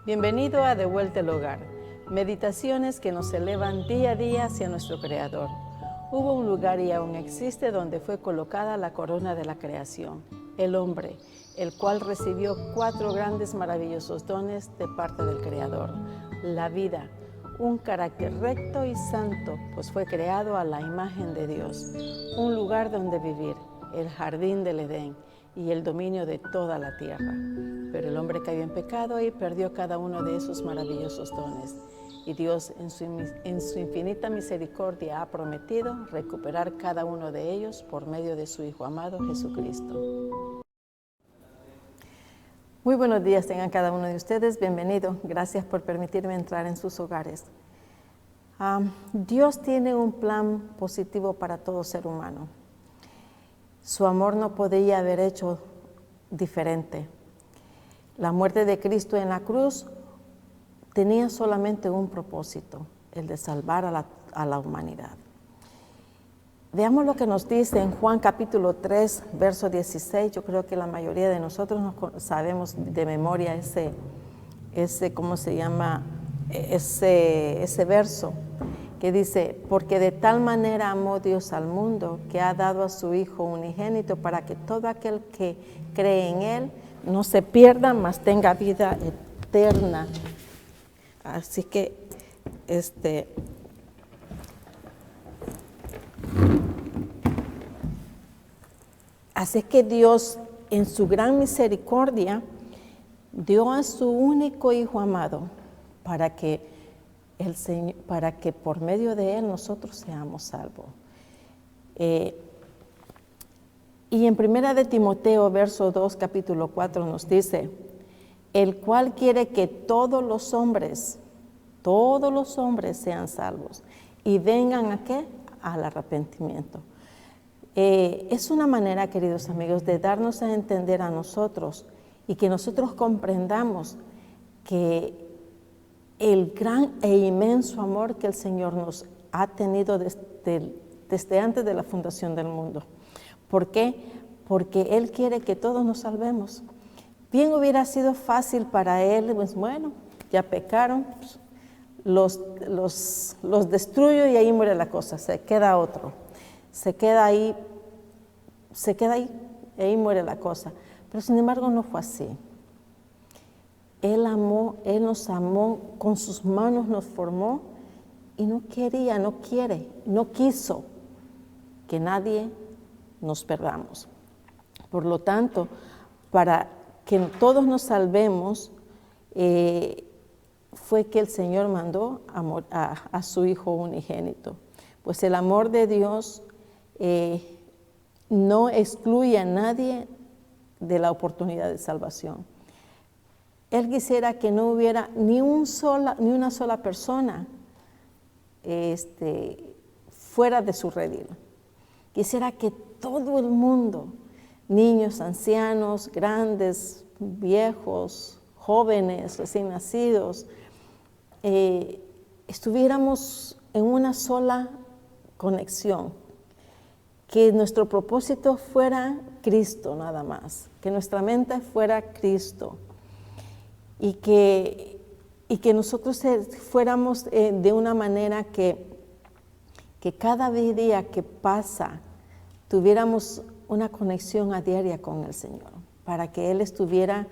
Bienvenido a De Vuelta al Hogar, meditaciones que nos elevan día a día hacia nuestro Creador. Hubo un lugar y aún existe donde fue colocada la corona de la creación, el hombre, el cual recibió 4 grandes maravillosos dones de parte del Creador. La vida, un carácter recto y santo, pues fue creado a la imagen de Dios. Un lugar donde vivir, el jardín del Edén y el dominio de toda la tierra. Pero el hombre cayó en pecado y perdió cada uno de esos maravillosos dones. Y Dios en su infinita misericordia ha prometido recuperar cada uno de ellos por medio de su Hijo amado Jesucristo. Muy buenos días tengan cada uno de ustedes, bienvenido. Gracias por permitirme entrar en sus hogares. Dios tiene un plan positivo para todo ser humano. Su amor no podía haber hecho diferente. La muerte de Cristo en la cruz tenía solamente un propósito, el de salvar a la humanidad. Veamos lo que nos dice en Juan capítulo 3, verso 16. Yo creo que la mayoría de nosotros sabemos de memoria ¿cómo se llama? Ese verso que dice, porque de tal manera amó Dios al mundo que ha dado a su Hijo unigénito para que todo aquel que cree en Él no se pierda, mas tenga vida eterna. Así que, Dios, en su gran misericordia, dio a su único Hijo amado para que por medio de Él nosotros seamos salvos. Y en 1 de Timoteo, verso 2, capítulo 4, nos dice, el cual quiere que todos los hombres sean salvos y vengan ¿a qué? Al arrepentimiento. Es una manera, queridos amigos, de darnos a entender a nosotros y que nosotros comprendamos que el gran e inmenso amor que el Señor nos ha tenido desde antes de la fundación del mundo. ¿Por qué? Porque Él quiere que todos nos salvemos. Bien hubiera sido fácil para Él, pues bueno, ya pecaron, los destruyo y ahí muere la cosa, se queda otro, se queda ahí, y ahí muere la cosa. Pero sin embargo no fue así. Él nos amó, con sus manos nos formó y no quiso que nadie nos perdamos. Por lo tanto, para que todos nos salvemos, fue que el Señor mandó a su Hijo unigénito. Pues el amor de Dios no excluye a nadie de la oportunidad de salvación. Él quisiera que no hubiera ni una sola persona fuera de su redil. Quisiera que todo el mundo, niños, ancianos, grandes, viejos, jóvenes, recién nacidos, estuviéramos en una sola conexión, que nuestro propósito fuera Cristo nada más, que nuestra mente fuera Cristo y que nosotros fuéramos de una manera que cada día que pasa tuviéramos una conexión a diaria con el Señor, para que Él estuviera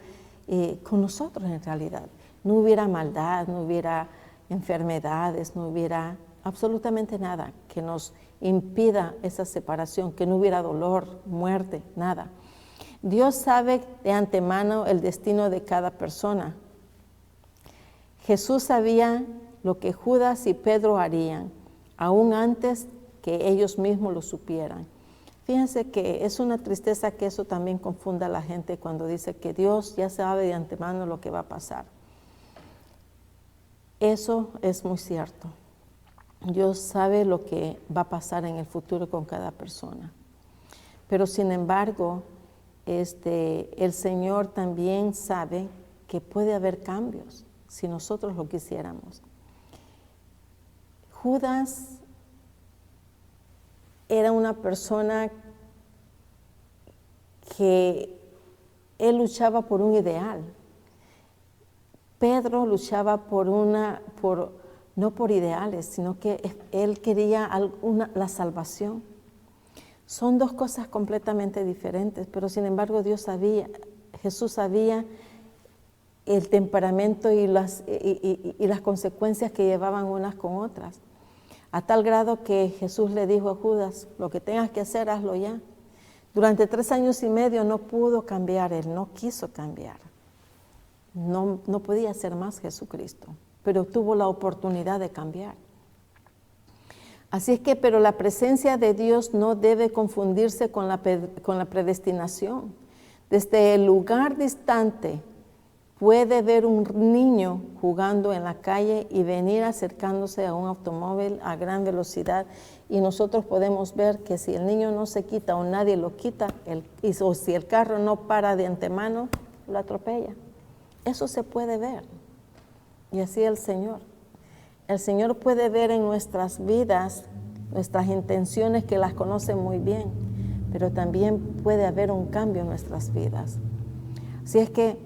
con nosotros en realidad. No hubiera maldad, no hubiera enfermedades, no hubiera absolutamente nada que nos impida esa separación, que no hubiera dolor, muerte, nada. Dios sabe de antemano el destino de cada persona. Jesús sabía lo que Judas y Pedro harían, aún antes que ellos mismos lo supieran. Fíjense que es una tristeza que eso también confunda a la gente cuando dice que Dios ya sabe de antemano lo que va a pasar. Eso es muy cierto. Dios sabe lo que va a pasar en el futuro con cada persona. Pero sin embargo, el Señor también sabe que puede haber cambios si nosotros lo quisiéramos. Judas era una persona que él luchaba por un ideal. Pedro luchaba no por ideales, sino que él quería la salvación. Son dos cosas completamente diferentes, pero sin embargo Jesús sabía el temperamento y las consecuencias que llevaban unas con otras. A tal grado que Jesús le dijo a Judas, lo que tengas que hacer, hazlo ya. Durante 3 años y medio no pudo cambiar, él no quiso cambiar. No podía ser más Jesucristo, pero tuvo la oportunidad de cambiar. Así es que, pero la presencia de Dios no debe confundirse con la predestinación. Desde el lugar distante puede ver un niño jugando en la calle y venir acercándose a un automóvil a gran velocidad, y nosotros podemos ver que si el niño no se quita o nadie lo quita, o si el carro no para de antemano, lo atropella. Eso se puede ver. Y así el Señor. El Señor puede ver en nuestras vidas, nuestras intenciones, que las conoce muy bien, pero también puede haber un cambio en nuestras vidas. Así es que,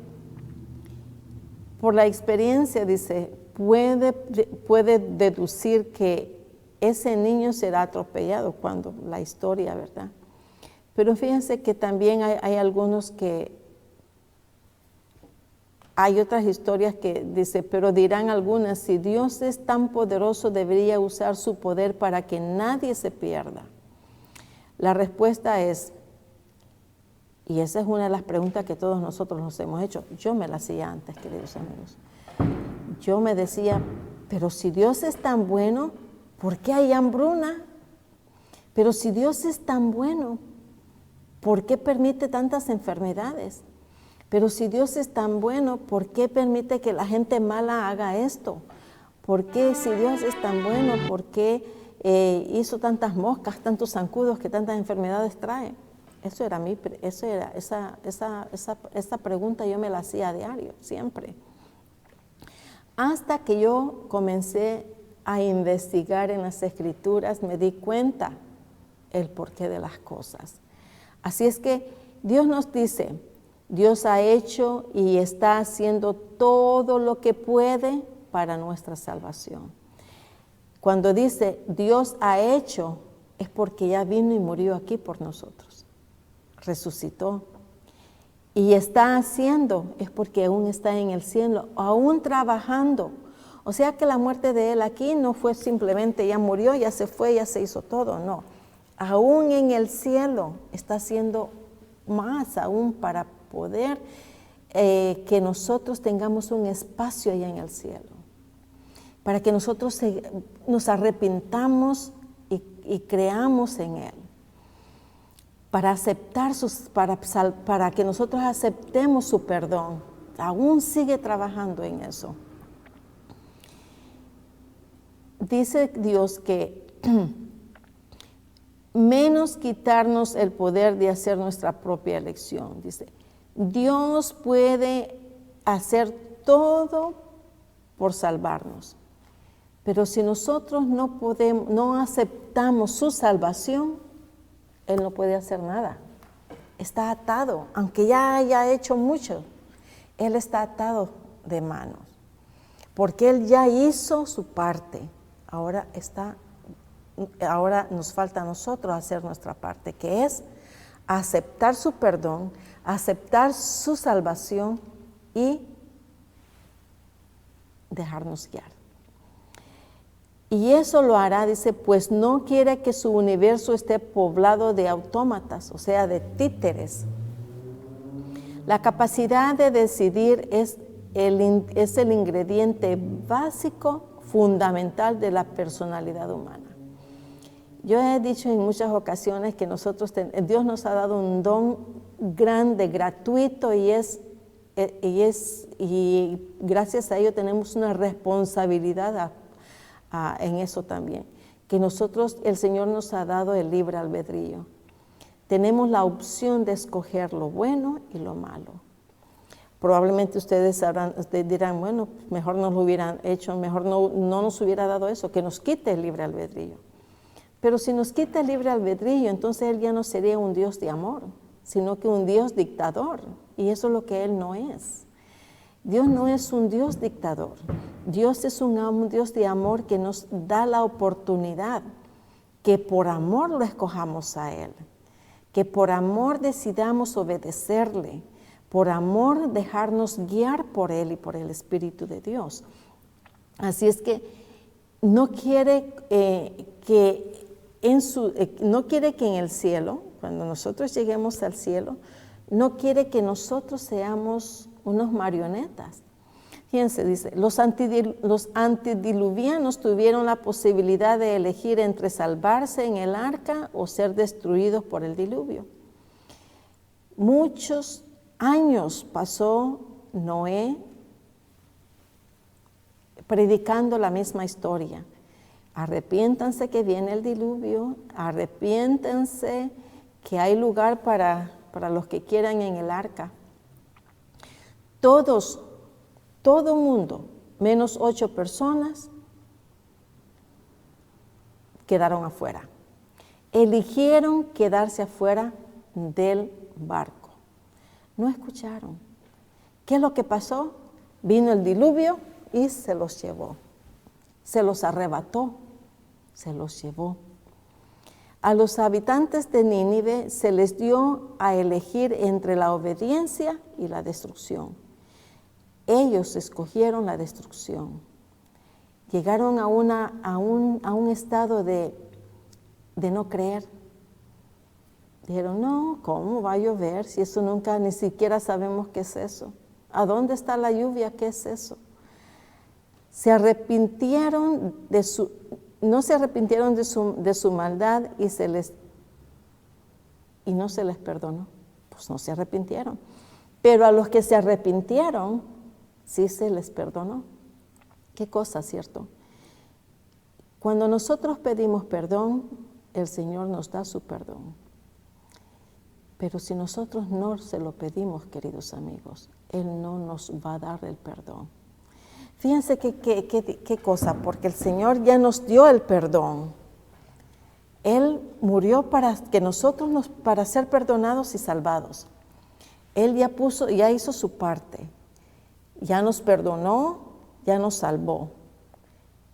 por la experiencia, dice, puede deducir que ese niño será atropellado cuando la historia, ¿verdad? Pero fíjense que también hay algunos que, hay otras historias que dice, pero dirán algunas, si Dios es tan poderoso, debería usar su poder para que nadie se pierda. La respuesta es, y esa es una de las preguntas que todos nosotros nos hemos hecho. Yo me la hacía antes, queridos amigos. Yo me decía, pero si Dios es tan bueno, ¿por qué hay hambruna? Pero si Dios es tan bueno, ¿por qué permite tantas enfermedades? Pero si Dios es tan bueno, ¿por qué permite que la gente mala haga esto? ¿Por qué, si Dios es tan bueno, por qué hizo tantas moscas, tantos zancudos que tantas enfermedades trae? Esa pregunta yo me la hacía a diario, siempre. Hasta que yo comencé a investigar en las Escrituras, me di cuenta el porqué de las cosas. Así es que Dios nos dice, Dios ha hecho y está haciendo todo lo que puede para nuestra salvación. Cuando dice Dios ha hecho, es porque ya vino y murió aquí por nosotros. Resucitó. Y está haciendo, es porque aún está en el cielo, aún trabajando. O sea que la muerte de Él aquí no fue simplemente ya murió, ya se fue, ya se hizo todo, no. Aún en el cielo está haciendo más aún para poder que nosotros tengamos un espacio allá en el cielo. Para que nosotros nos arrepintamos y creamos en Él. Para que nosotros aceptemos su perdón. Aún sigue trabajando en eso. Dice Dios que menos quitarnos el poder de hacer nuestra propia elección. Dice, Dios puede hacer todo por salvarnos. Pero si nosotros no aceptamos su salvación, Él no puede hacer nada. Está atado, aunque ya haya hecho mucho, Él está atado de manos. Porque Él ya hizo su parte. Ahora nos falta a nosotros hacer nuestra parte, que es aceptar su perdón, aceptar su salvación y dejarnos guiar. Y eso lo hará, dice, pues no quiere que su universo esté poblado de autómatas, o sea, de títeres. La capacidad de decidir es el ingrediente básico, fundamental de la personalidad humana. Yo he dicho en muchas ocasiones que Dios nos ha dado un don grande, gratuito, y gracias a ello tenemos una responsabilidad en eso también, que el Señor nos ha dado el libre albedrío. Tenemos la opción de escoger lo bueno y lo malo. Probablemente ustedes dirán, bueno, mejor no lo hubieran hecho, mejor no nos hubiera dado eso, que nos quite el libre albedrío. Pero si nos quita el libre albedrío, entonces Él ya no sería un Dios de amor, sino que un Dios dictador, y eso es lo que Él no es. Dios no es un Dios dictador. Dios es un Dios de amor que nos da la oportunidad que por amor lo escojamos a Él, que por amor decidamos obedecerle, por amor dejarnos guiar por Él y por el Espíritu de Dios. Así es que no quiere que en el cielo, cuando nosotros lleguemos al cielo, no quiere que nosotros seamos unos marionetas. Fíjense, dice, los antediluvianos tuvieron la posibilidad de elegir entre salvarse en el arca o ser destruidos por el diluvio. Muchos años pasó Noé predicando la misma historia. Arrepiéntanse que viene el diluvio, arrepiéntanse que hay lugar para los que quieran en el arca. Todo mundo, menos 8 personas, quedaron afuera. Eligieron quedarse afuera del barco. No escucharon. ¿Qué es lo que pasó? Vino el diluvio y se los llevó. Se los arrebató, se los llevó. A los habitantes de Nínive se les dio a elegir entre la obediencia y la destrucción. Ellos escogieron la destrucción. Llegaron a un estado de no creer. Dijeron, no, ¿cómo va a llover si eso nunca, ni siquiera sabemos qué es eso? ¿A dónde está la lluvia? ¿Qué es eso? Se arrepintieron no se arrepintieron de su maldad y no se les perdonó. Pues no se arrepintieron. Pero a los que se arrepintieron, sí se les perdonó. Qué cosa, ¿cierto? Cuando nosotros pedimos perdón, el Señor nos da su perdón. Pero si nosotros no se lo pedimos, queridos amigos, Él no nos va a dar el perdón. Fíjense qué cosa, porque el Señor ya nos dio el perdón. Él murió para ser perdonados y salvados. Él ya hizo su parte. Ya nos perdonó, ya nos salvó.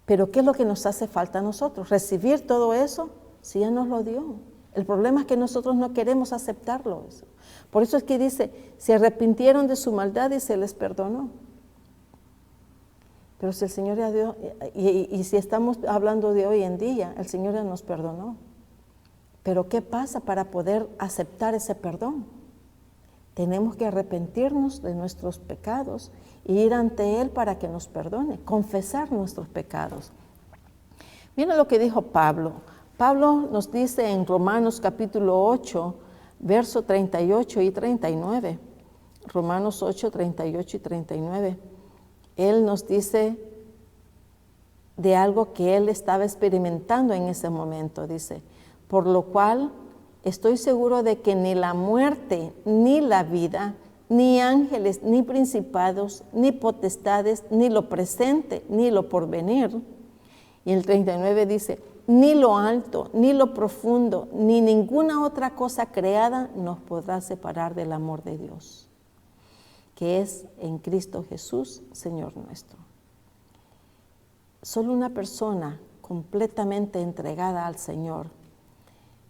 Pero ¿qué es lo que nos hace falta a nosotros? ¿Recibir todo eso? Sí, ya nos lo dio. El problema es que nosotros no queremos aceptarlo. Por eso es que dice, se arrepintieron de su maldad y se les perdonó. Pero si el Señor ya dio, y si estamos hablando de hoy en día, el Señor ya nos perdonó. Pero ¿qué pasa para poder aceptar ese perdón? Tenemos que arrepentirnos de nuestros pecados e ir ante Él para que nos perdone, confesar nuestros pecados. Miren lo que dijo Pablo. Pablo nos dice en Romanos capítulo 8, verso 38 y 39. Romanos 8, 38 y 39. Él nos dice de algo que él estaba experimentando en ese momento. Dice, por lo cual estoy seguro de que ni la muerte, ni la vida, ni ángeles, ni principados, ni potestades, ni lo presente, ni lo porvenir. Y el 39 dice, ni lo alto, ni lo profundo, ni ninguna otra cosa creada nos podrá separar del amor de Dios, que es en Cristo Jesús, Señor nuestro. Solo una persona completamente entregada al Señor,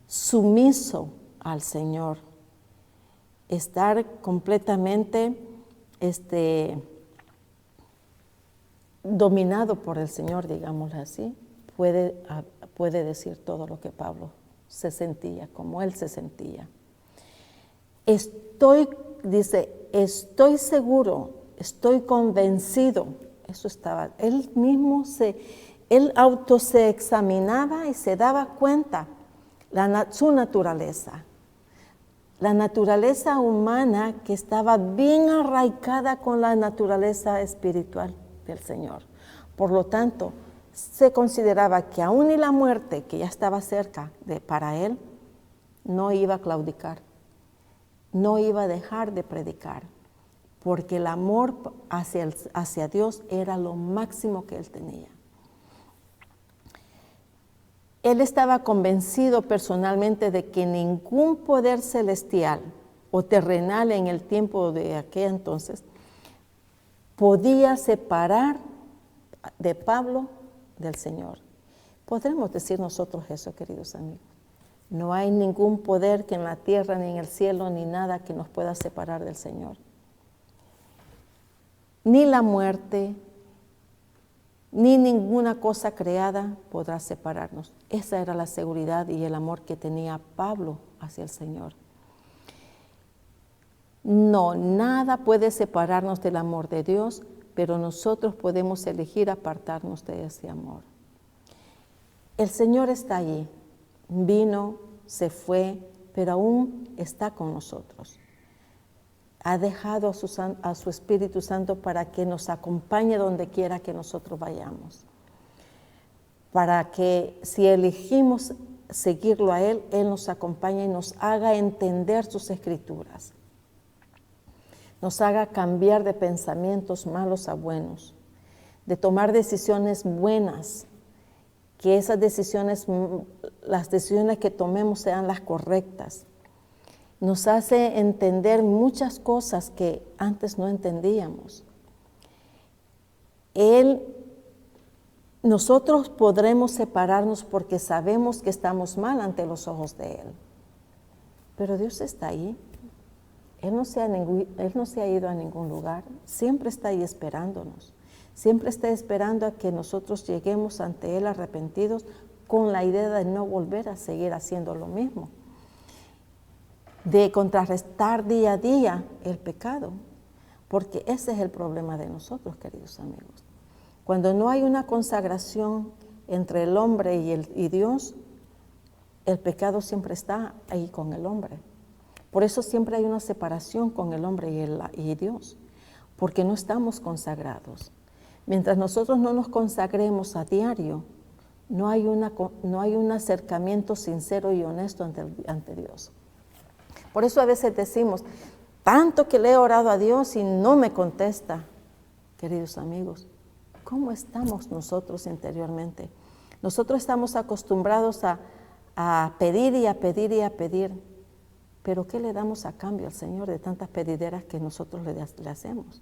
sumiso al Señor, estar completamente dominado por el Señor, digámoslo así, puede decir todo lo que Pablo se sentía, como él se sentía. Estoy seguro, estoy convencido. Eso estaba, él mismo él se examinaba y se daba cuenta su naturaleza. La naturaleza humana que estaba bien arraigada con la naturaleza espiritual del Señor. Por lo tanto, se consideraba que aún y la muerte, que ya estaba cerca para él, no iba a claudicar, no iba a dejar de predicar, porque el amor hacia Dios era lo máximo que él tenía. Él estaba convencido personalmente de que ningún poder celestial o terrenal en el tiempo de aquel entonces podía separar de Pablo del Señor. ¿Podremos decir nosotros eso, queridos amigos? No hay ningún poder que en la tierra, ni en el cielo, ni nada que nos pueda separar del Señor. Ni la muerte, ni ninguna cosa creada podrá separarnos. Esa era la seguridad y el amor que tenía Pablo hacia el Señor. No, nada puede separarnos del amor de Dios, pero nosotros podemos elegir apartarnos de ese amor. El Señor está allí, vino, se fue, pero aún está con nosotros. Ha dejado a su Espíritu Santo para que nos acompañe donde quiera que nosotros vayamos. Para que si elegimos seguirlo a Él, Él nos acompañe y nos haga entender sus Escrituras. Nos haga cambiar de pensamientos malos a buenos, de tomar decisiones buenas, que esas decisiones, las decisiones que tomemos sean las correctas. Nos hace entender muchas cosas que antes no entendíamos. Nosotros podremos separarnos porque sabemos que estamos mal ante los ojos de Él. Pero Dios está ahí. Él no se ha ido a ningún lugar, siempre está ahí esperándonos. Siempre está esperando a que nosotros lleguemos ante Él arrepentidos con la idea de no volver a seguir haciendo lo mismo. De contrarrestar día a día el pecado, porque ese es el problema de nosotros, queridos amigos. Cuando no hay una consagración entre el hombre y Dios, el pecado siempre está ahí con el hombre. Por eso siempre hay una separación con el hombre y Dios, porque no estamos consagrados. Mientras nosotros no nos consagremos a diario, no hay un acercamiento sincero y honesto ante Dios. Por eso a veces decimos, tanto que le he orado a Dios y no me contesta. Queridos amigos, ¿cómo estamos nosotros interiormente? Nosotros estamos acostumbrados a pedir y a pedir y a pedir. Pero ¿qué le damos a cambio al Señor de tantas pedideras que nosotros le hacemos?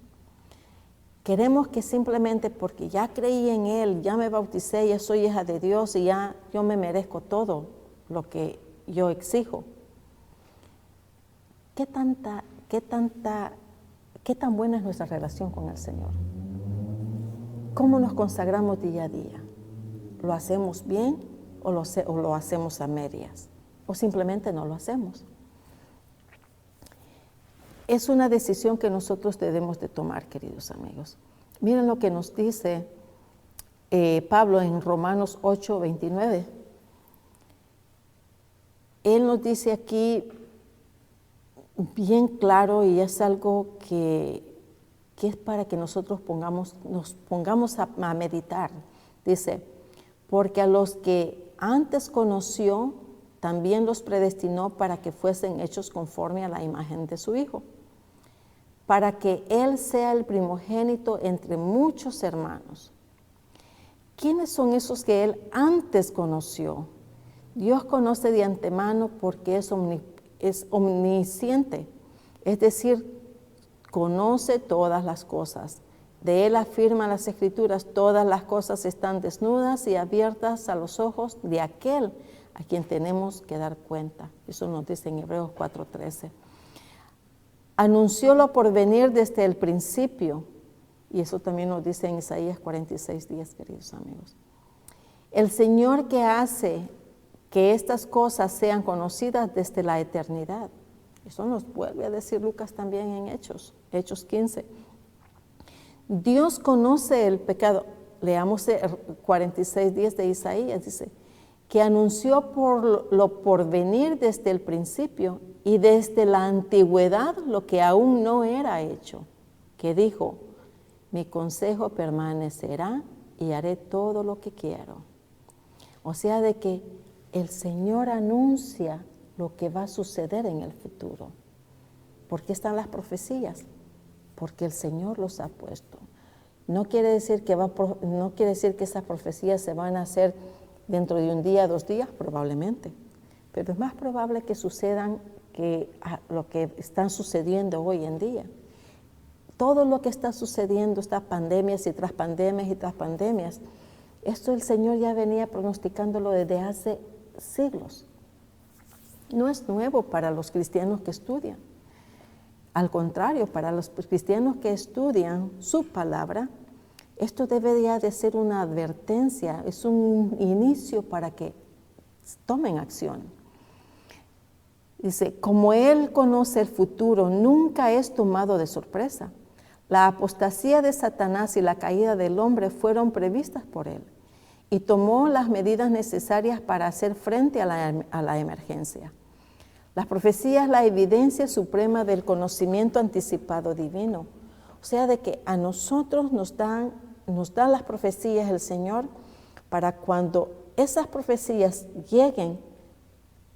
Queremos que simplemente porque ya creí en Él, ya me bauticé, ya soy hija de Dios y ya yo me merezco todo lo que yo exijo. ¿Qué tan buena es nuestra relación con el Señor? ¿Cómo nos consagramos día a día? ¿Lo hacemos bien o lo hacemos a medias? ¿O simplemente no lo hacemos? Es una decisión que nosotros debemos de tomar, queridos amigos. Miren lo que nos dice Pablo en Romanos 8:29. Él nos dice aquí bien claro y es algo que es para que nosotros nos pongamos a meditar. Dice, porque a los que antes conoció, también los predestinó para que fuesen hechos conforme a la imagen de su Hijo, para que Él sea el primogénito entre muchos hermanos. ¿Quiénes son esos que Él antes conoció? Dios conoce de antemano porque es omnisciente, es decir, conoce todas las cosas. De Él afirman las Escrituras, todas las cosas están desnudas y abiertas a los ojos de aquel a quien tenemos que dar cuenta. Eso nos dice en Hebreos 4:13. Anunciólo por venir desde el principio, y eso también nos dice en Isaías 46:10, queridos amigos. El Señor que hace que estas cosas sean conocidas desde la eternidad. Eso nos vuelve a decir Lucas también en Hechos 15. Dios conoce el pecado. Leamos el 46:10 de Isaías, dice, que anunció por lo por venir desde el principio y desde la antigüedad lo que aún no era hecho, que dijo, mi consejo permanecerá y haré todo lo que quiero. O sea, de que el Señor anuncia lo que va a suceder en el futuro. ¿Por qué están las profecías? Porque el Señor los ha puesto. No quiere decir que esas profecías se van a hacer dentro de un día, 2 días, probablemente. Pero es más probable que sucedan lo que están sucediendo hoy en día. todo lo que está sucediendo, estas pandemias y tras pandemias y tras pandemias, esto el Señor ya venía pronosticándolo desde hace siglos. No es nuevo para los cristianos que estudian. Al contrario, para los cristianos que estudian su palabra, esto debería de ser una advertencia, es un inicio para que tomen acción. Dice, como Él conoce el futuro, nunca es tomado de sorpresa. La apostasía de Satanás y la caída del hombre fueron previstas por Él y tomó las medidas necesarias para hacer frente a la emergencia. Las profecías, la evidencia suprema del conocimiento anticipado divino. O sea, de que a nosotros nos dan las profecías el Señor para cuando esas profecías lleguen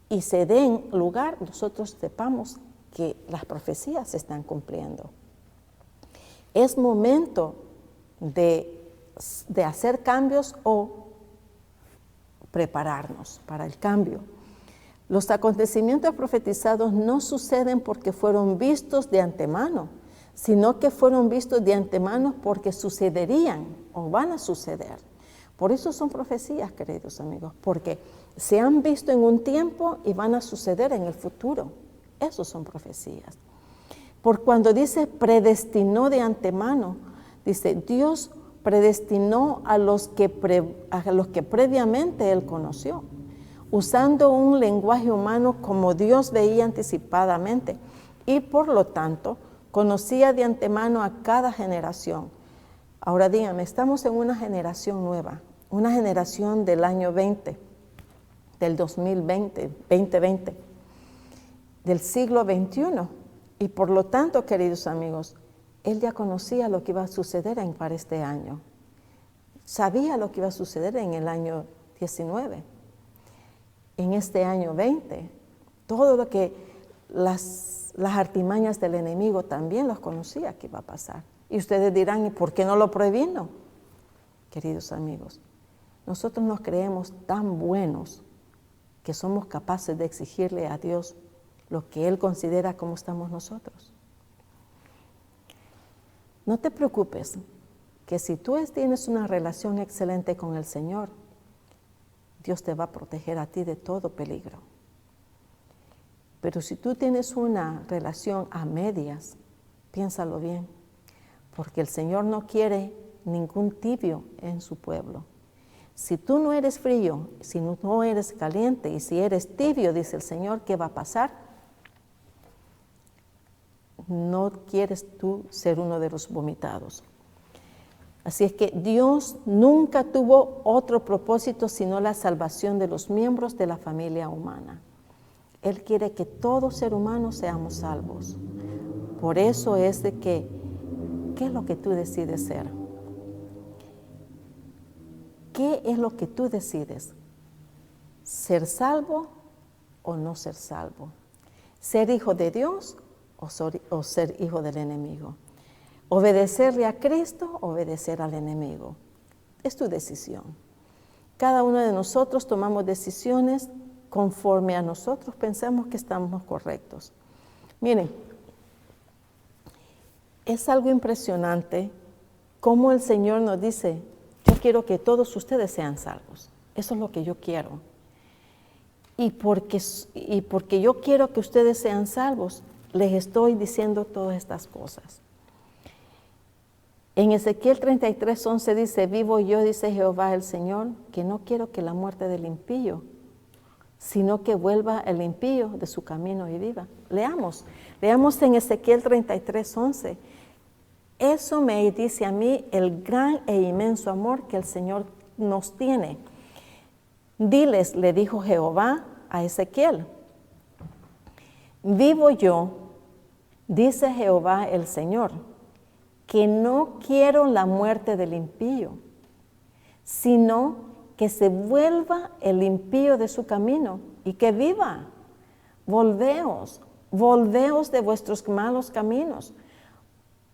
y se den lugar, nosotros sepamos que las profecías se están cumpliendo. Es momento de hacer cambios o prepararnos para el cambio. Los acontecimientos profetizados no suceden porque fueron vistos de antemano, sino que fueron vistos de antemano porque sucederían o van a suceder. Por eso son profecías, queridos amigos, porque se han visto en un tiempo y van a suceder en el futuro. Esos son profecías. Por cuando dice predestinó de antemano, dice Dios predestinó a los que previamente Él conoció, usando un lenguaje humano como Dios veía anticipadamente y por lo tanto conocía de antemano a cada generación. Ahora díganme, estamos en una generación nueva, una generación del año 20, del 2020, del siglo XXI. Y por lo tanto, queridos amigos, Él ya conocía lo que iba a suceder para este año. Sabía lo que iba a suceder en el año 19. En este año 20, todo lo que las artimañas del enemigo también los conocía que iba a pasar. Y ustedes dirán, ¿y por qué no lo previno? Queridos amigos, nosotros nos creemos tan buenos que somos capaces de exigirle a Dios lo que Él considera como estamos nosotros. No te preocupes, que si tú tienes una relación excelente con el Señor, Dios te va a proteger a ti de todo peligro. Pero si tú tienes una relación a medias, piénsalo bien, porque el Señor no quiere ningún tibio en su pueblo. Si tú no eres frío, si no eres caliente y si eres tibio, dice el Señor, ¿qué va a pasar? No quieres tú ser uno de los vomitados. Así es que Dios nunca tuvo otro propósito sino la salvación de los miembros de la familia humana. Él quiere que todo ser humano seamos salvos. Por eso es de que, ¿qué es lo que tú decides ser? ¿Qué es lo que tú decides? ¿Ser salvo o no ser salvo? ¿Ser hijo de Dios o ser hijo del enemigo? ¿Obedecerle a Cristo o obedecer al enemigo? Es tu decisión. Cada uno de nosotros tomamos decisiones conforme a nosotros pensamos que estamos correctos. Miren, es algo impresionante cómo el Señor nos dice, yo quiero que todos ustedes sean salvos. Eso es lo que yo quiero. Y porque yo quiero que ustedes sean salvos, les estoy diciendo todas estas cosas. En Ezequiel 33:11 dice, vivo yo, dice Jehová el Señor, que no quiero que la muerte del impío, sino que vuelva el impío de su camino y viva. Leamos en Ezequiel 33:11. Eso me dice a mí el gran e inmenso amor que el Señor nos tiene. Diles, le dijo Jehová a Ezequiel, vivo yo, dice Jehová el Señor, que no quiero la muerte del impío, sino que se vuelva el impío de su camino y que viva. Volveos de vuestros malos caminos.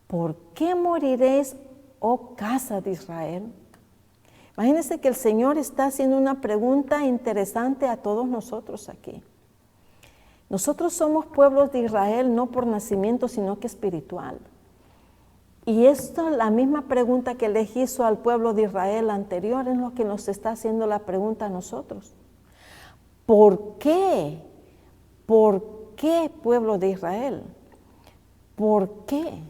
¿Por qué moriréis, oh casa de Israel? Imagínense que el Señor está haciendo una pregunta interesante a todos nosotros aquí. Nosotros somos pueblos de Israel no por nacimiento, sino que espiritual. Y esto, la misma pregunta que les hizo al pueblo de Israel anterior, es lo que nos está haciendo la pregunta a nosotros. ¿Por qué? ¿Por qué, pueblo de Israel? ¿Por qué?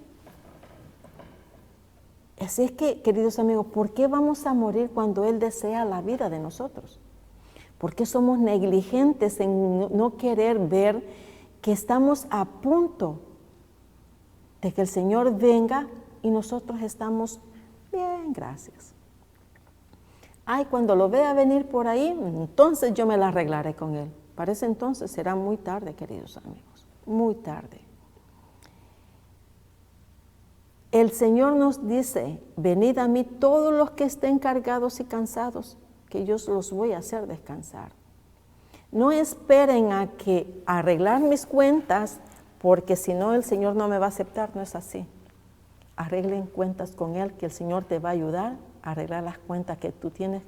Así es que, queridos amigos, ¿por qué vamos a morir cuando Él desea la vida de nosotros? ¿Por qué somos negligentes en no querer ver que estamos a punto de que el Señor venga y nosotros estamos bien, gracias? Ay, cuando lo vea venir por ahí, entonces yo me la arreglaré con Él. Para ese entonces será muy tarde, queridos amigos, muy tarde. El Señor nos dice, venid a mí todos los que estén cargados y cansados, que yo los voy a hacer descansar. No esperen a que arreglar mis cuentas, porque si no el Señor no me va a aceptar, no es así. Arreglen cuentas con Él, que el Señor te va a ayudar a arreglar las cuentas que tú tienes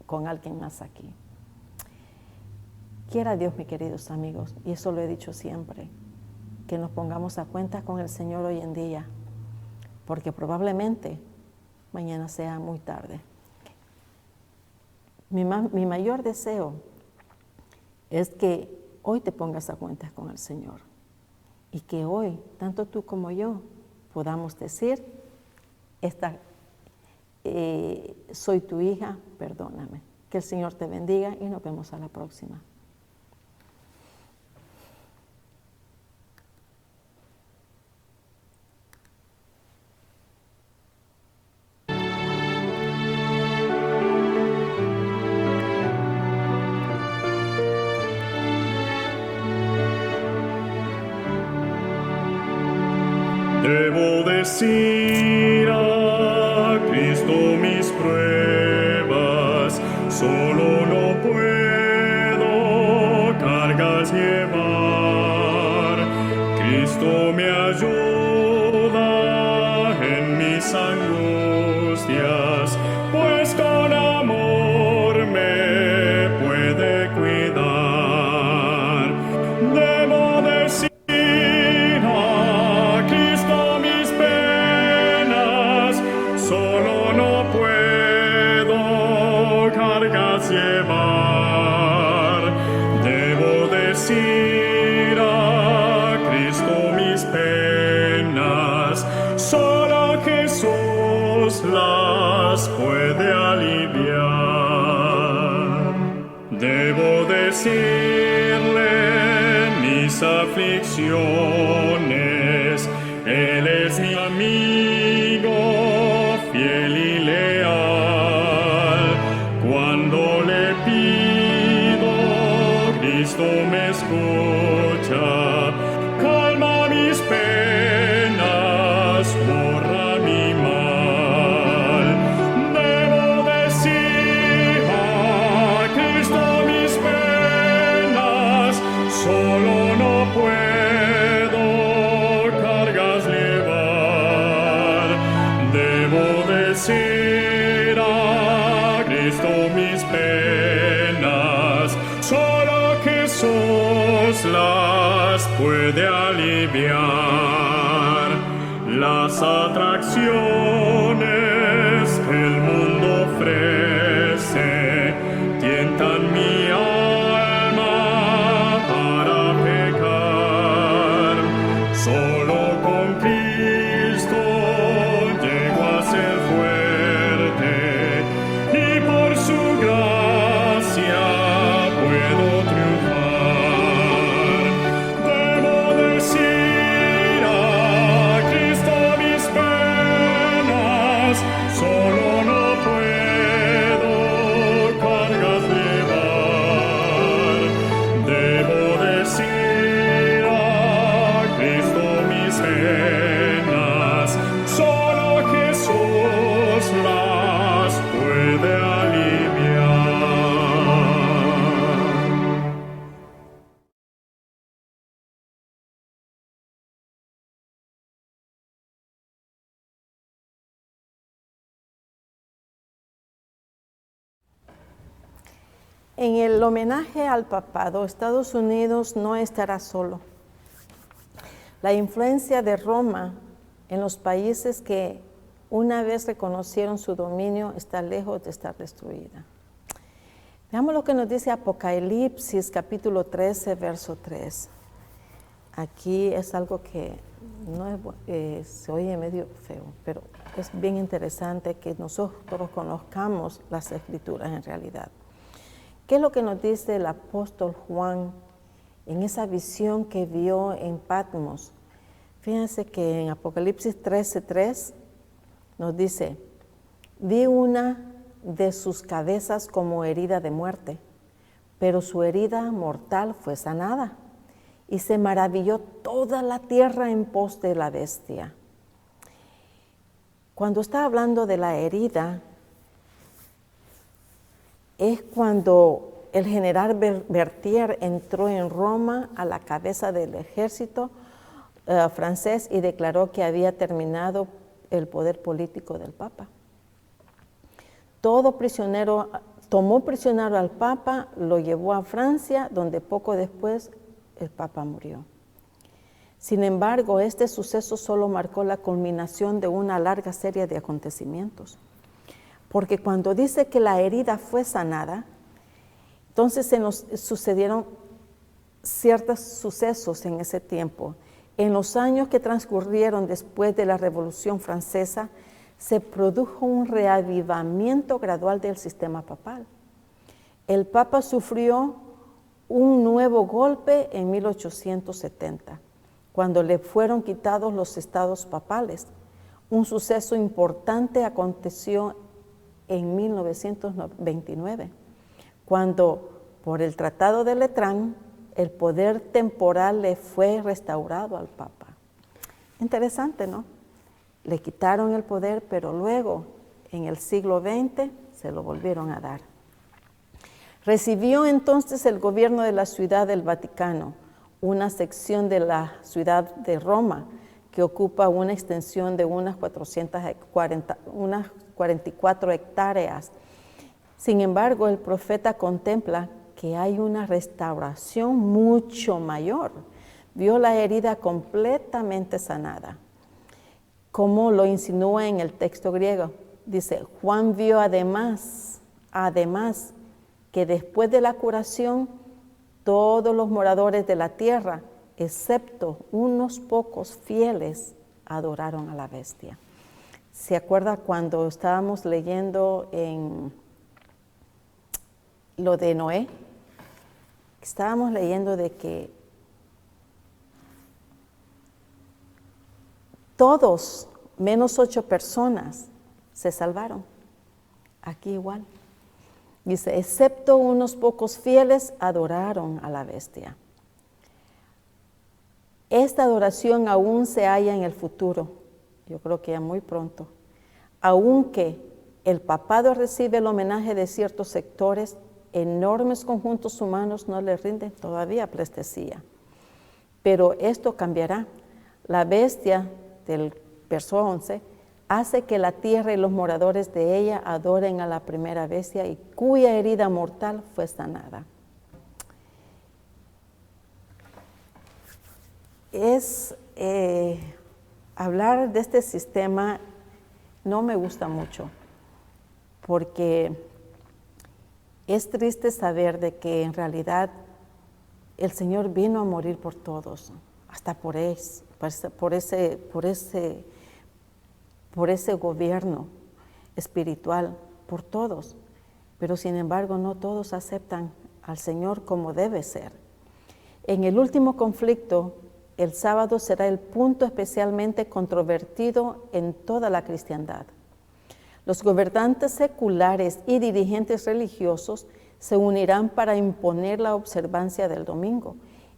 con alguien más aquí. Quiera Dios, mis queridos amigos, y eso lo he dicho siempre, que nos pongamos a cuenta con el Señor hoy en día, porque probablemente mañana sea muy tarde. Mi mayor deseo es que hoy te pongas a cuentas con el Señor y que hoy, tanto tú como yo, podamos decir, soy tu hija, perdóname. Que el Señor te bendiga y nos vemos a la próxima. Debo decir a Cristo mis pruebas, solo no puedo cargas llevar. Cristo me ayuda en mis angustias, pues con amor me puede cuidar. Debo decir llevar. Debo decir a Cristo mis penas, solo Jesús las puede aliviar. Debo decirle mis aflicciones, Él es mi amigo fiel y leal. Cuando le pido, Cristo me escucha, calma mis penas, borra mi mal. Debo decir a Cristo mis penas, solo no puedo cargas llevar. Debo decir a Cristo mis penas, solo Jesús las puede aliviar. Las atracciones que el mundo ofrece tientan mi alma para pecar. Solo con Cristo llego a ser fuerte, y por su gracia puedo triunfar. Debo decir a Cristo mis penas, solo no puedo cargas llevar. Debo decir a Cristo mis penas, solo Jesús las puede aliviar. En el homenaje al papado, Estados Unidos no estará solo. La influencia de Roma en los países que una vez reconocieron su dominio, está lejos de estar destruida. Veamos lo que nos dice Apocalipsis, capítulo 13, verso 3. Aquí es algo que no es, se oye medio feo, pero es bien interesante que nosotros conozcamos las Escrituras en realidad. ¿Qué es lo que nos dice el apóstol Juan en esa visión que vio en Patmos? Fíjense que en Apocalipsis 13:3 nos dice, vi una de sus cabezas como herida de muerte, pero su herida mortal fue sanada, y se maravilló toda la tierra en pos de la bestia. Cuando está hablando de la herida, es cuando el general Berthier entró en Roma a la cabeza del ejército francés y declaró que había terminado el poder político del Papa. Tomó prisionero al Papa, lo llevó a Francia, donde poco después el Papa murió. Sin embargo, este suceso solo marcó la culminación de una larga serie de acontecimientos. Porque cuando dice que la herida fue sanada, entonces se nos sucedieron ciertos sucesos en ese tiempo. En los años que transcurrieron después de la Revolución Francesa, se produjo un reavivamiento gradual del sistema papal. El Papa sufrió un nuevo golpe en 1870, cuando le fueron quitados los estados papales. Un suceso importante aconteció en 1929, cuando por el Tratado de Letrán el poder temporal le fue restaurado al Papa. Interesante, ¿no? Le quitaron el poder, pero luego, en el siglo XX, se lo volvieron a dar. Recibió entonces el gobierno de la Ciudad del Vaticano, una sección de la ciudad de Roma, que ocupa una extensión de unas 44 hectáreas. Sin embargo, el profeta contempla que hay una restauración mucho mayor. Vio la herida completamente sanada, como lo insinúa en el texto griego. Dice, Juan vio además, que después de la curación, todos los moradores de la tierra, excepto unos pocos fieles, adoraron a la bestia. ¿Se acuerda cuando estábamos leyendo en lo de Noé? Estábamos leyendo de que todos, menos 8 personas, se salvaron. Aquí igual. Dice, excepto unos pocos fieles, adoraron a la bestia. Esta adoración aún se halla en el futuro, yo creo que ya muy pronto. Aunque el papado recibe el homenaje de ciertos sectores, enormes conjuntos humanos no le rinden todavía pleitesía. Pero esto cambiará. La bestia, del verso 11, hace que la tierra y los moradores de ella adoren a la primera bestia y cuya herida mortal fue sanada. Hablar de este sistema no me gusta mucho, porque es triste saber de que en realidad el Señor vino a morir por todos, hasta por ese gobierno espiritual, por todos. Pero sin embargo no todos aceptan al Señor como debe ser. En el último conflicto, el sábado será el punto especialmente controvertido en toda la cristiandad. Los gobernantes seculares y dirigentes religiosos se unirán para imponer la observancia del domingo.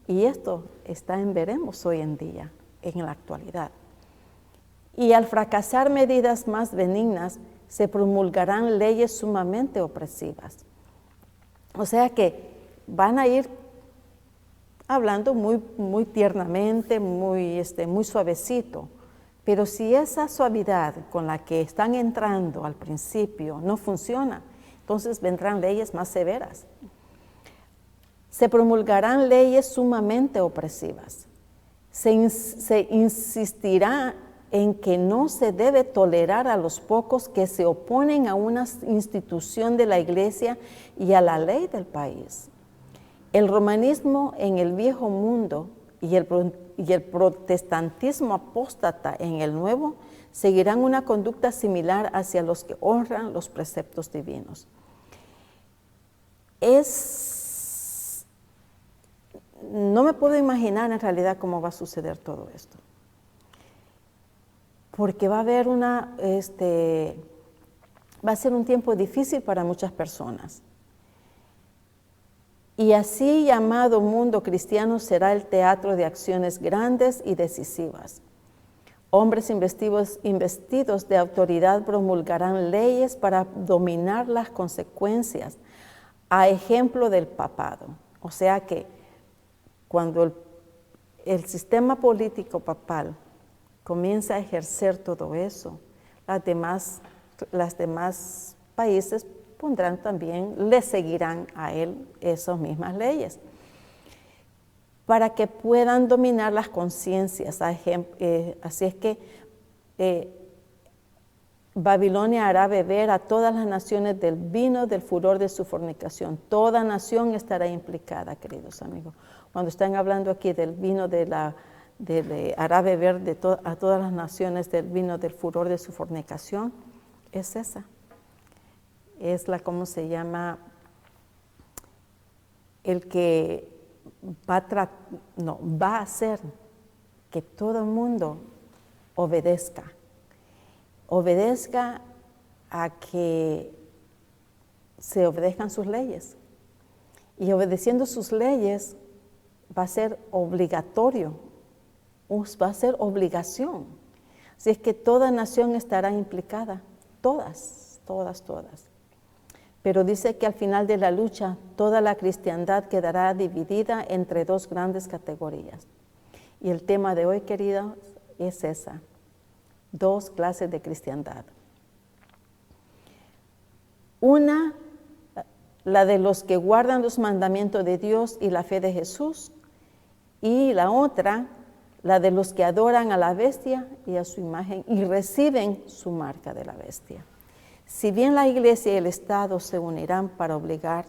Y esto está en veremos hoy en día, en la actualidad. Y al fracasar medidas más benignas, se promulgarán leyes sumamente opresivas. O sea que van a ir hablando muy tiernamente, muy suavecito. Pero si esa suavidad con la que están entrando al principio no funciona, entonces vendrán leyes más severas. Se promulgarán leyes sumamente opresivas. Se insistirá en que no se debe tolerar a los pocos que se oponen a una institución de la Iglesia y a la ley del país. El romanismo en el viejo mundo y el protestantismo apóstata en el nuevo seguirán una conducta similar hacia los que honran los preceptos divinos. No me puedo imaginar en realidad cómo va a suceder todo esto. Porque va a haber va a ser un tiempo difícil para muchas personas. Y así llamado mundo cristiano será el teatro de acciones grandes y decisivas. Hombres investidos de autoridad promulgarán leyes para dominar las consecuencias, a ejemplo del papado. O sea que cuando el sistema político papal comienza a ejercer todo eso, las demás países pondrán también, le seguirán a él esas mismas leyes, para que puedan dominar las conciencias. Así es que Babilonia hará beber a todas las naciones del vino del furor de su fornicación. Toda nación estará implicada, queridos amigos. Cuando están hablando aquí del vino hará beber a todas las naciones del vino del furor de su fornicación, es esa. Es ¿cómo se llama? El que va a hacer que todo el mundo obedezca a que se obedezcan sus leyes. Y obedeciendo sus leyes va a ser obligatorio, va a ser obligación. Así es que toda nación estará implicada, todas. Pero dice que al final de la lucha, toda la cristiandad quedará dividida entre dos grandes categorías. Y el tema de hoy, queridos, es esa: dos clases de cristiandad. Una, la de los que guardan los mandamientos de Dios y la fe de Jesús, y la otra, la de los que adoran a la bestia y a su imagen y reciben su marca de la bestia. Si bien la Iglesia y el Estado se unirán para obligar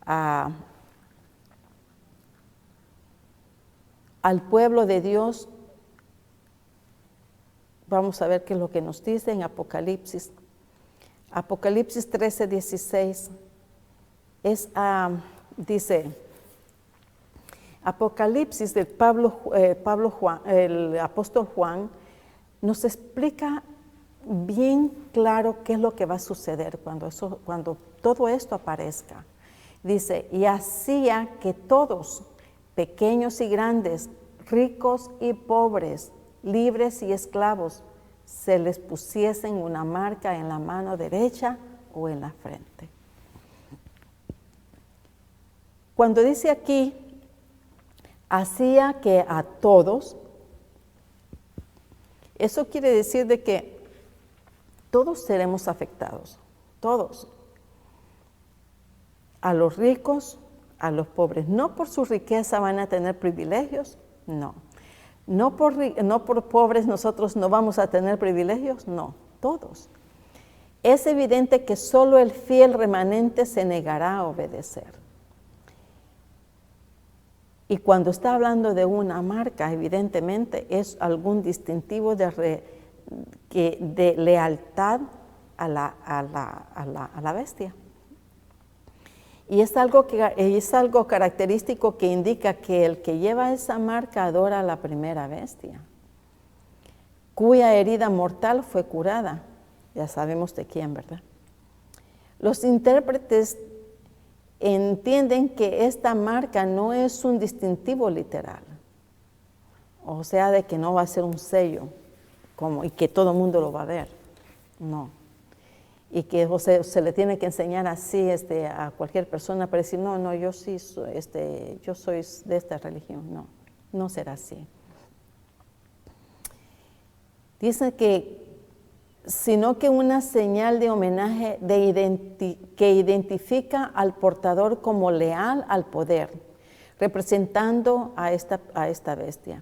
al pueblo de Dios, vamos a ver qué es lo que nos dice en Apocalipsis. Apocalipsis 13:16 dice, Apocalipsis del el apóstol Juan nos explica bien claro qué es lo que va a suceder cuando todo esto aparezca. Dice, y hacía que todos, pequeños y grandes, ricos y pobres, libres y esclavos, se les pusiesen una marca en la mano derecha o en la frente. Cuando dice aquí, hacía que a todos, eso quiere decir de que todos seremos afectados, todos. A los ricos, a los pobres. No por su riqueza van a tener privilegios, no. No por pobres nosotros no vamos a tener privilegios, no, todos. Es evidente que solo el fiel remanente se negará a obedecer. Y cuando está hablando de una marca, evidentemente es algún distintivo de lealtad a la bestia. Y es algo característico que indica que el que lleva esa marca adora a la primera bestia, cuya herida mortal fue curada. Ya sabemos de quién, ¿verdad? Los intérpretes entienden que esta marca no es un distintivo literal, o sea, de que no va a ser un sello y que todo el mundo lo va a ver, no. Y que se le tiene que enseñar así a cualquier persona para decir, no, yo sí, yo soy de esta religión. No será así. Dice que, sino que una señal de homenaje que identifica al portador como leal al poder, representando a esta bestia.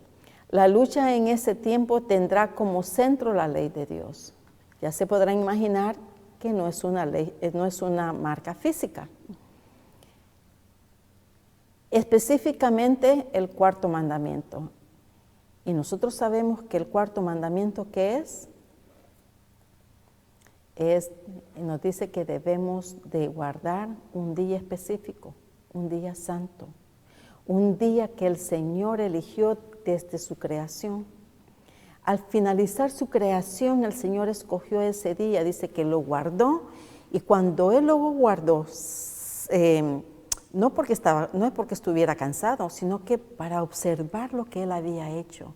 La lucha en ese tiempo tendrá como centro la ley de Dios. Ya se podrán imaginar que no es una ley, no es una marca física. Específicamente el cuarto mandamiento. Y nosotros sabemos que el cuarto mandamiento, ¿qué es? Nos dice que debemos de guardar un día específico, un día santo, un día que el Señor eligió desde su creación. Al finalizar su creación, el Señor escogió ese día, dice que lo guardó, y cuando Él lo guardó, no es porque estuviera cansado, sino que para observar lo que Él había hecho.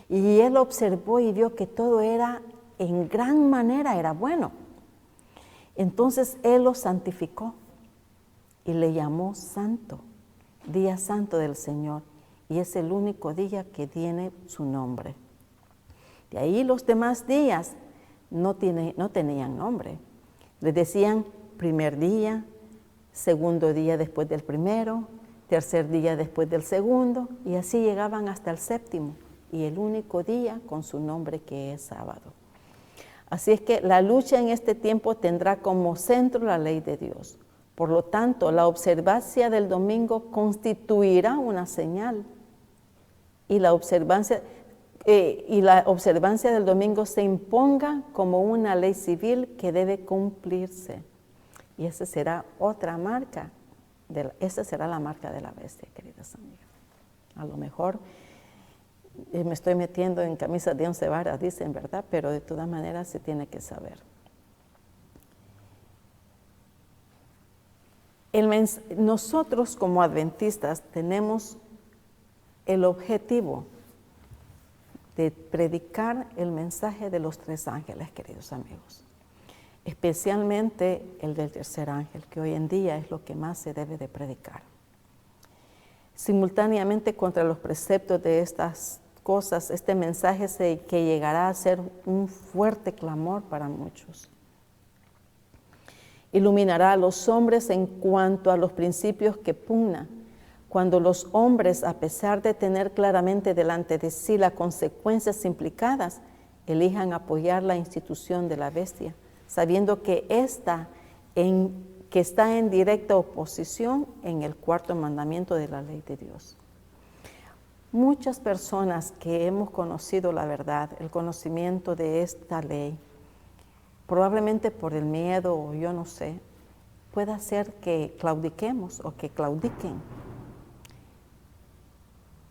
Y Él observó y vio que todo era, en gran manera, era bueno. Entonces Él lo santificó y le llamó santo, día santo del Señor, y es el único día que tiene su nombre. De ahí los demás días no tenían nombre. Les decían primer día, segundo día después del primero, tercer día después del segundo, y así llegaban hasta el séptimo, y el único día con su nombre, que es sábado. Así es que la lucha en este tiempo tendrá como centro la ley de Dios. Por lo tanto, la observancia del domingo constituirá una señal, y la observancia del domingo se imponga como una ley civil que debe cumplirse. Y esa será otra marca, esa será la marca de la bestia, queridas amigas. A lo mejor me estoy metiendo en camisas de 11 varas, dicen, ¿verdad? Pero de todas maneras se tiene que saber. Nosotros como adventistas tenemos el objetivo de predicar el mensaje de los 3 ángeles, queridos amigos. Especialmente el del tercer ángel, que hoy en día es lo que más se debe de predicar. Simultáneamente contra los preceptos de estas cosas, este mensaje que llegará a ser un fuerte clamor para muchos. Iluminará a los hombres en cuanto a los principios que pugnan, cuando los hombres, a pesar de tener claramente delante de sí las consecuencias implicadas, elijan apoyar la institución de la bestia, sabiendo que está en directa oposición en el cuarto mandamiento de la ley de Dios. Muchas personas que hemos conocido la verdad, el conocimiento de esta ley, probablemente por el miedo o yo no sé, puede hacer que claudiquemos o que claudiquen.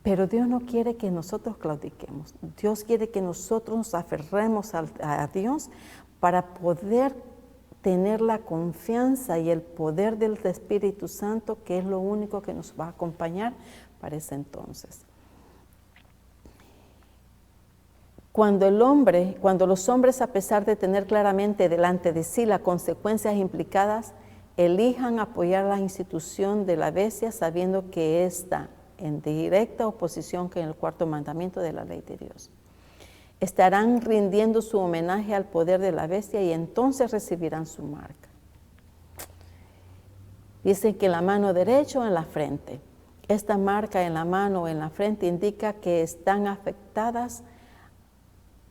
Pero Dios no quiere que nosotros claudiquemos. Dios quiere que nosotros nos aferremos a Dios para poder tener la confianza y el poder del Espíritu Santo, que es lo único que nos va a acompañar para ese entonces. Cuando los hombres, a pesar de tener claramente delante de sí las consecuencias implicadas, elijan apoyar la institución de la bestia, sabiendo que está en directa oposición con el cuarto mandamiento de la ley de Dios. Estarán rindiendo su homenaje al poder de la bestia y entonces recibirán su marca. Dicen que en la mano derecha o en la frente. Esta marca en la mano o en la frente indica que están afectadas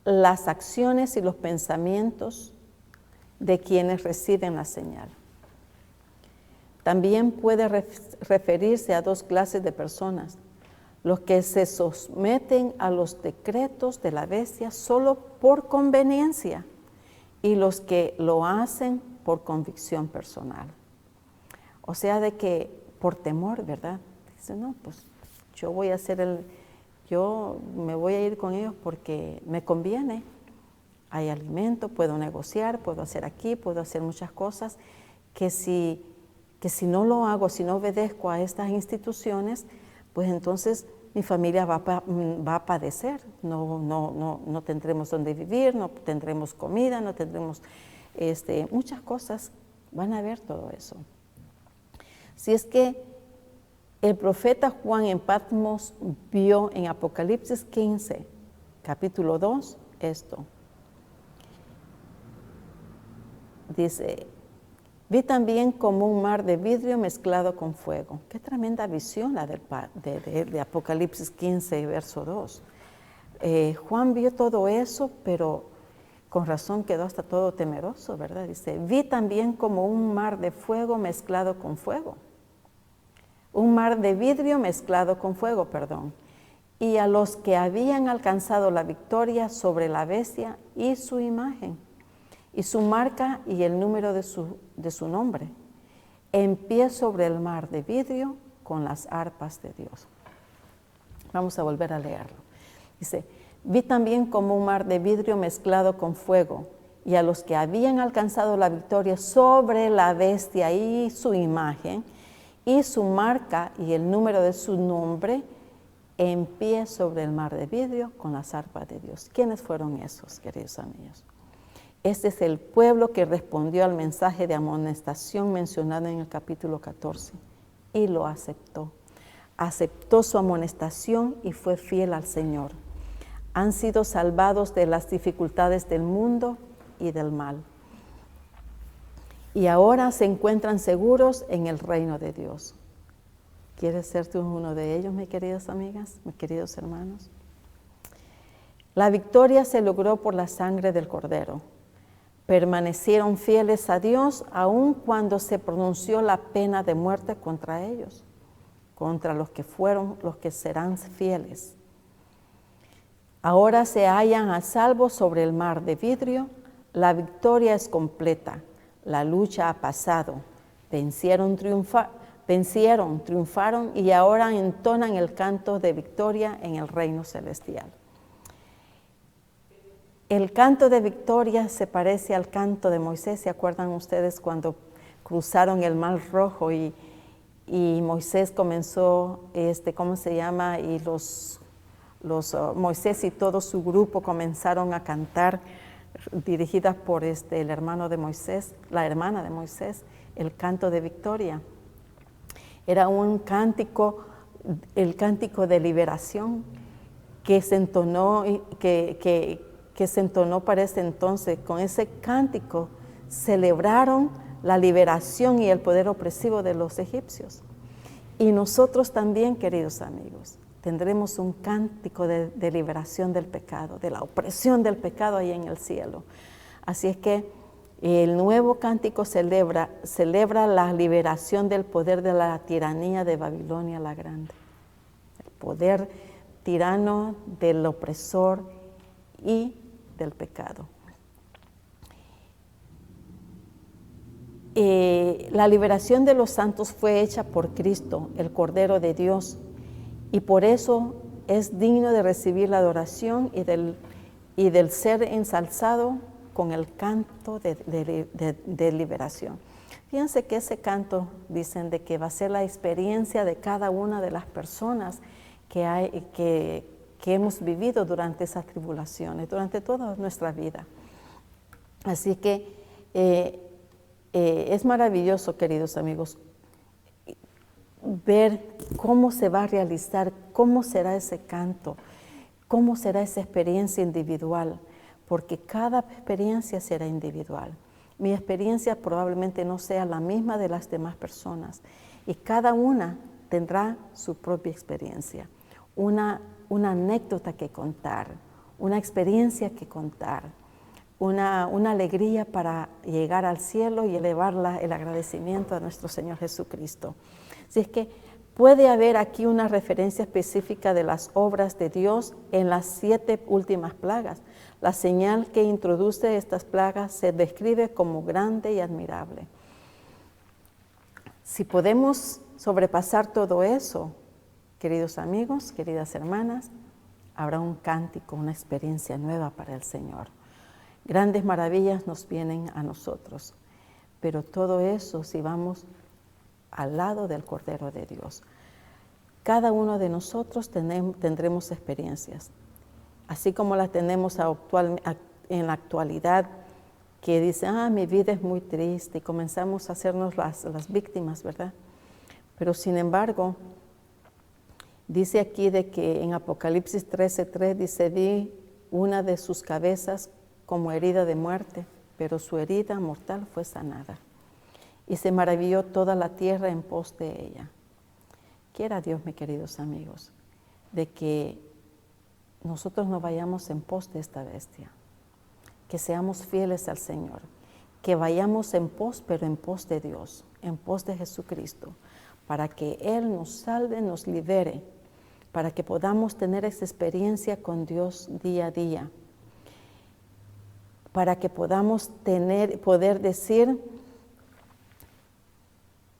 las acciones y los pensamientos de quienes reciben la señal. También puede referirse a 2 clases de personas: los que se someten a los decretos de la bestia solo por conveniencia y los que lo hacen por convicción personal. O sea, de que por temor, ¿verdad? Dicen, no, pues yo me voy a ir con ellos porque me conviene. Hay alimento, puedo negociar, puedo hacer aquí, puedo hacer muchas cosas que si no lo hago, si no obedezco a estas instituciones, pues entonces mi familia va a padecer. No tendremos dónde vivir, no tendremos comida, no tendremos muchas cosas. Van a ver todo eso. Si es que el profeta Juan en Patmos vio en Apocalipsis 15, capítulo 2, esto. Dice: vi también como un mar de vidrio mezclado con fuego. Qué tremenda visión la de Apocalipsis 15, verso 2. Juan vio todo eso, pero con razón quedó hasta todo temeroso, ¿verdad? Dice, vi también como un mar de fuego mezclado con fuego. Un mar de vidrio mezclado con fuego, perdón. Y a los que habían alcanzado la victoria sobre la bestia y su imagen, y su marca y el número de su nombre, en pie sobre el mar de vidrio con las arpas de Dios. Vamos a volver a leerlo. Dice, vi también como un mar de vidrio mezclado con fuego, y a los que habían alcanzado la victoria sobre la bestia y su imagen, y su marca y el número de su nombre, en pie sobre el mar de vidrio con las arpas de Dios. ¿Quiénes fueron esos, queridos amigos? Este es el pueblo que respondió al mensaje de amonestación mencionado en el capítulo 14 y lo aceptó. Aceptó su amonestación y fue fiel al Señor. Han sido salvados de las dificultades del mundo y del mal. Y ahora se encuentran seguros en el reino de Dios. ¿Quieres ser tú uno de ellos, mis queridas amigas, mis queridos hermanos? La victoria se logró por la sangre del Cordero. Permanecieron fieles a Dios aun cuando se pronunció la pena de muerte contra ellos, contra los que serán fieles. Ahora se hallan a salvo sobre el mar de vidrio. La victoria es completa. La lucha ha pasado. Vencieron, triunfaron y ahora entonan el canto de victoria en el reino celestial. El canto de victoria se parece al canto de Moisés. ¿Se acuerdan ustedes cuando cruzaron el Mar Rojo y Moisés comenzó, ¿cómo se llama? Y Moisés y todo su grupo comenzaron a cantar, dirigidas por el hermano de Moisés, la hermana de Moisés, el canto de victoria. Era un cántico, el cántico de liberación que se entonó, que se entonó para ese entonces. Con ese cántico celebraron la liberación y el poder opresivo de los egipcios. Y nosotros también, queridos amigos, tendremos un cántico de liberación del pecado, de la opresión del pecado ahí en el cielo. Así es que el nuevo cántico celebra la liberación del poder de la tiranía de Babilonia la Grande. El poder tirano del opresor y del pecado. La liberación de los santos fue hecha por Cristo, el Cordero de Dios, y por eso es digno de recibir la adoración y del ser ensalzado con el canto de liberación. Fíjense que ese canto, dicen, de que va a ser la experiencia de cada una de las personas que hemos vivido durante esas tribulaciones, durante toda nuestra vida. Así que es maravilloso, queridos amigos, ver cómo se va a realizar, cómo será ese canto, cómo será esa experiencia individual, porque cada experiencia será individual. Mi experiencia probablemente no sea la misma de las demás personas y cada una tendrá su propia experiencia, una anécdota que contar, una experiencia que contar, una alegría para llegar al cielo y elevar el agradecimiento a nuestro Señor Jesucristo. Así es que puede haber aquí una referencia específica de las obras de Dios en las 7 últimas plagas. La señal que introduce estas plagas se describe como grande y admirable. Si podemos sobrepasar todo eso, queridos amigos, queridas hermanas, habrá un cántico, una experiencia nueva para el Señor. Grandes maravillas nos vienen a nosotros, pero todo eso si vamos al lado del Cordero de Dios. Cada uno de nosotros tendremos experiencias, así como las tenemos en la actualidad, que dicen, mi vida es muy triste, y comenzamos a hacernos las víctimas, ¿verdad? Pero sin embargo, dice aquí de que en Apocalipsis 13:3 dice, vi una de sus cabezas como herida de muerte, pero su herida mortal fue sanada. Y se maravilló toda la tierra en pos de ella. Quiera Dios, mis queridos amigos, de que nosotros no vayamos en pos de esta bestia, que seamos fieles al Señor, que vayamos en pos, pero en pos de Dios, en pos de Jesucristo, para que Él nos salve, nos libere, para que podamos tener esa experiencia con Dios día a día, para que podamos poder decir,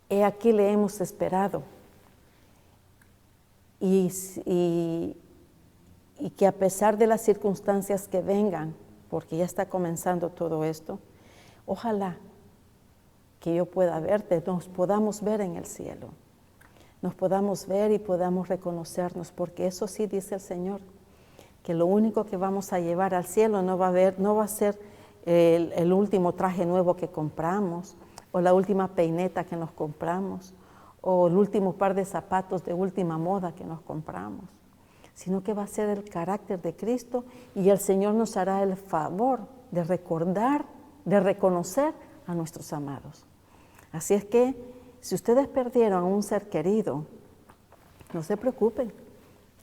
he aquí le hemos esperado, y que a pesar de las circunstancias que vengan, porque ya está comenzando todo esto, ojalá que yo pueda verte, nos podamos ver en el cielo, nos podamos ver y podamos reconocernos, porque eso sí dice el Señor, que lo único que vamos a llevar al cielo no va a ser el último traje nuevo que compramos, o la última peineta que nos compramos, o el último par de zapatos de última moda que nos compramos, sino que va a ser el carácter de Cristo, y el Señor nos hará el favor de recordar, de reconocer a nuestros amados. Así es que, si ustedes perdieron a un ser querido, no se preocupen,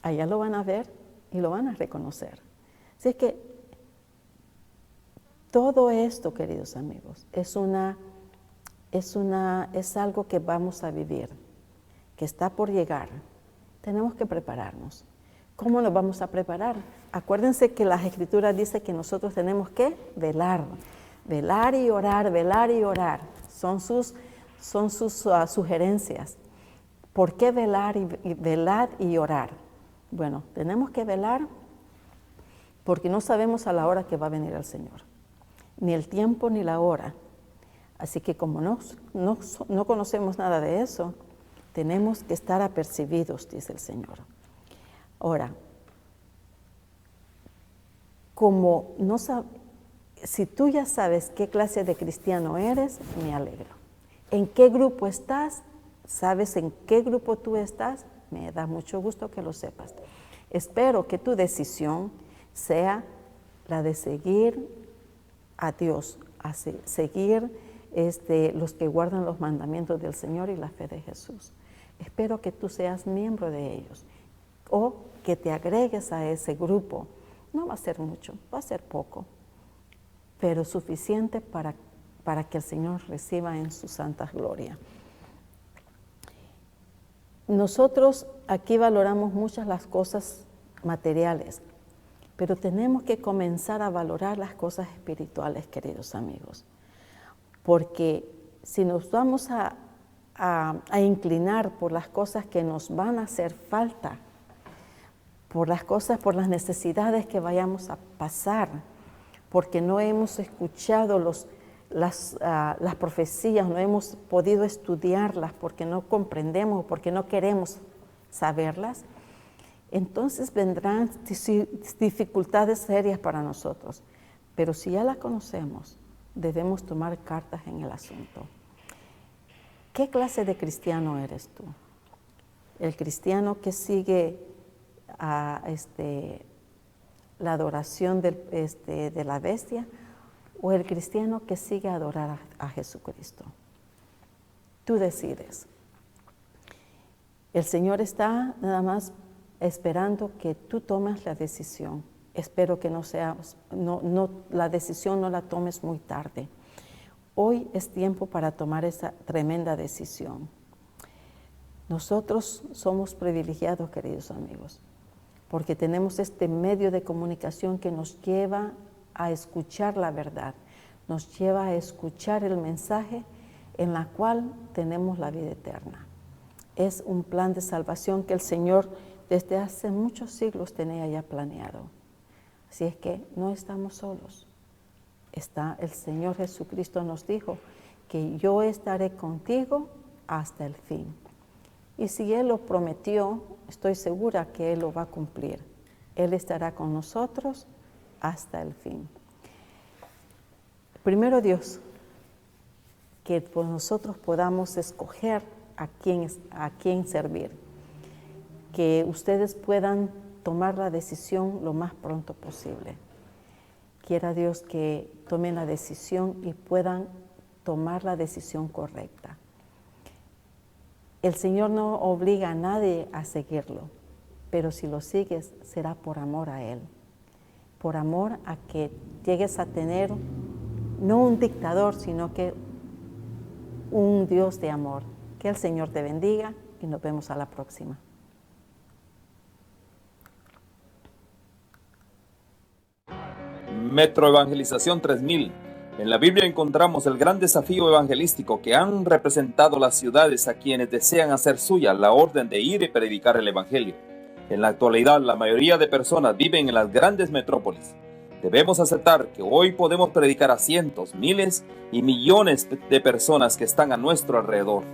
allá lo van a ver y lo van a reconocer. Así es que todo esto, queridos amigos, es algo que vamos a vivir, que está por llegar. Tenemos que prepararnos. ¿Cómo nos vamos a preparar? Acuérdense que las Escrituras dicen que nosotros tenemos que velar y orar, velar y orar. Son sus sugerencias. ¿Por qué velar y orar? Bueno, tenemos que velar porque no sabemos a la hora que va a venir el Señor, ni el tiempo ni la hora. Así que como no conocemos nada de eso, tenemos que estar apercibidos, dice el Señor. Ahora, si tú ya sabes qué clase de cristiano eres, me alegro. ¿En qué grupo estás? ¿Sabes en qué grupo tú estás? Me da mucho gusto que lo sepas. Espero que tu decisión sea la de seguir a Dios, seguir los que guardan los mandamientos del Señor y la fe de Jesús. Espero que tú seas miembro de ellos o que te agregues a ese grupo. No va a ser mucho, va a ser poco, pero suficiente para que el Señor reciba en su santa gloria. Nosotros aquí valoramos muchas las cosas materiales, pero tenemos que comenzar a valorar las cosas espirituales, queridos amigos, porque si nos vamos a inclinar por las cosas que nos van a hacer falta, por las necesidades que vayamos a pasar, porque no hemos escuchado las profecías, no hemos podido estudiarlas, porque no comprendemos, porque no queremos saberlas, entonces vendrán dificultades serias para nosotros. Pero si ya las conocemos, debemos tomar cartas en el asunto. ¿Qué clase de cristiano eres tú? ¿El cristiano que sigue la adoración de la bestia, o el cristiano que sigue a adorar a Jesucristo? Tú decides. El Señor está nada más esperando que tú tomes la decisión. Espero que la decisión no la tomes muy tarde. Hoy es tiempo para tomar esa tremenda decisión. Nosotros somos privilegiados, queridos amigos, porque tenemos este medio de comunicación que nos lleva a escuchar la verdad, nos lleva a escuchar el mensaje en la cual tenemos la vida eterna. Es un plan de salvación que el Señor desde hace muchos siglos tenía ya planeado. Así es que no estamos solos. El Señor Jesucristo nos dijo que yo estaré contigo hasta el fin. Y si Él lo prometió, estoy segura que Él lo va a cumplir. Él estará con nosotros hasta el fin. Primero Dios, que nosotros podamos escoger a quién servir. Que ustedes puedan tomar la decisión lo más pronto posible. Quiera Dios que tomen la decisión y puedan tomar la decisión correcta. El Señor no obliga a nadie a seguirlo, pero si lo sigues será por amor a Él, por amor a que llegues a tener no un dictador, sino que un Dios de amor. Que el Señor te bendiga y nos vemos a la próxima. Metro Evangelización 3000. En la Biblia encontramos el gran desafío evangelístico que han representado las ciudades a quienes desean hacer suya la orden de ir y predicar el Evangelio. En la actualidad, la mayoría de personas viven en las grandes metrópolis. Debemos aceptar que hoy podemos predicar a cientos, miles y millones de personas que están a nuestro alrededor.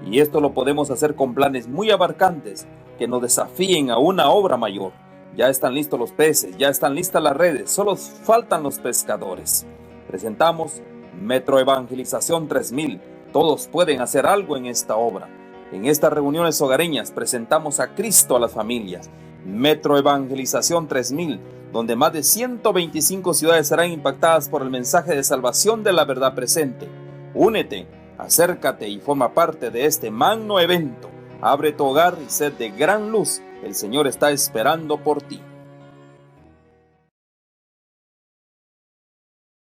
Y esto lo podemos hacer con planes muy abarcantes que nos desafíen a una obra mayor. Ya están listos los peces, ya están listas las redes, solo faltan los pescadores. Presentamos Metro Evangelización 3000. Todos pueden hacer algo en esta obra. En estas reuniones hogareñas presentamos a Cristo a las familias. Metro Evangelización 3000, donde más de 125 ciudades serán impactadas por el mensaje de salvación de la verdad presente. Únete, acércate y forma parte de este magno evento. Abre tu hogar y sed de gran luz. El Señor está esperando por ti.